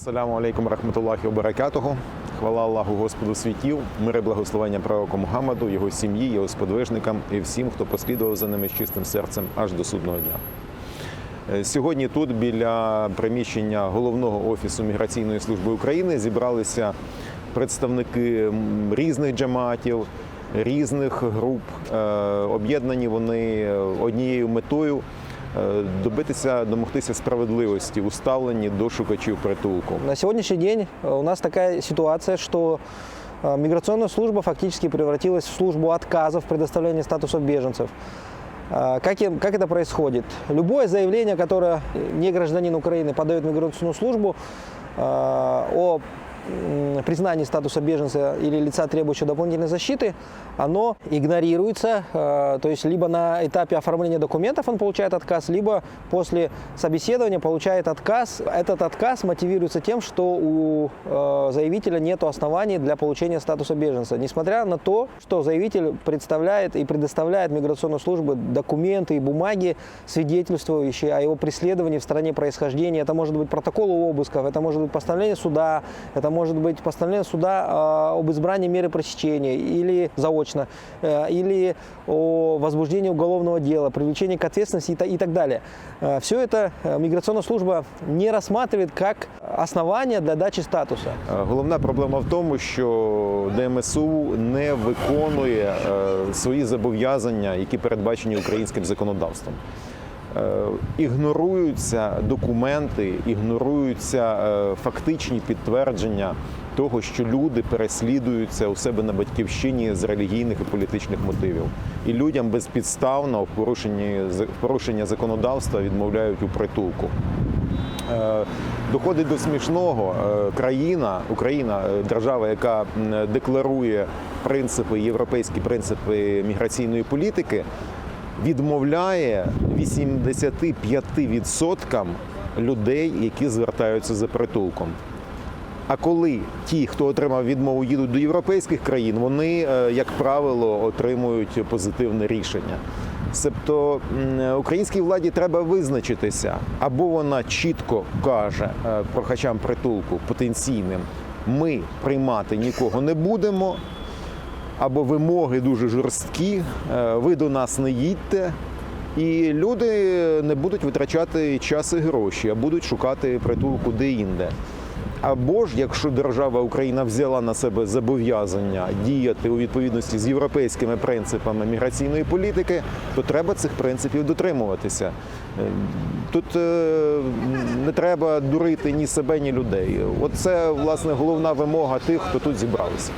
Саляму алейкум рахматуллахі ва баракатуху. Хвала Аллаху Господу світів, мир і благословення пророку Мухаммаду, його сім'ї, його сподвижникам і всім, хто послідував за ними з чистим серцем аж до судного дня. Сьогодні тут, біля приміщення Головного офісу Міграційної служби України, зібралися представники різних джамаатів, різних груп. Об'єднані вони однією метою – домогтися справедливости у ставленні до шукачів притулку. На сегодняшний день у нас такая ситуация, что миграционная служба фактически превратилась в службу отказа в предоставлении статуса беженцев. Как это происходит? Любое заявление, которое не гражданин Украины подает в миграционную службу о признании статуса беженца или лица, требующего дополнительной защиты, оно игнорируется, то есть либо на этапе оформления документов он получает отказ, либо после собеседования получает отказ. Этот отказ мотивируется тем, что у заявителя нет оснований для получения статуса беженца, несмотря на то, что заявитель представляет и предоставляет миграционной службе документы и бумаги, свидетельствующие о его преследовании в стране происхождения. Это может быть протокол обысков, это может быть постановление суда, это может быть постановление суда об избрании меры пресечения или заочно, или о возбуждении уголовного дела, привлечении к ответственности и так далее. Все это миграционная служба не рассматривает как основание для дачи статуса. Головна проблема в тому, що ДМСУ не виконує свої зобов'язання, які передбачені українським законодавством. Ігноруються документи, ігноруються фактичні підтвердження того, що люди переслідуються у себе на батьківщині з релігійних і політичних мотивів. І людям безпідставно в порушення законодавства відмовляють у притулку. Доходить до смішного, Україна, держава, яка декларує європейські принципи міграційної політики, відмовляє 85% людей, які звертаються за притулком. А коли ті, хто отримав відмову, їдуть до європейських країн, вони, як правило, отримують позитивне рішення. Тобто українській владі треба визначитися, або вона чітко каже прохачам притулку потенційним: ми приймати нікого не будемо, або вимоги дуже жорсткі, ви до нас не їдьте, і люди не будуть витрачати час і гроші, а будуть шукати притулку де-інде. Або ж, якщо держава Україна взяла на себе зобов'язання діяти у відповідності з європейськими принципами міграційної політики, то треба цих принципів дотримуватися. Тут не треба дурити ні себе, ні людей. Оце, власне, головна вимога тих, хто тут зібралися.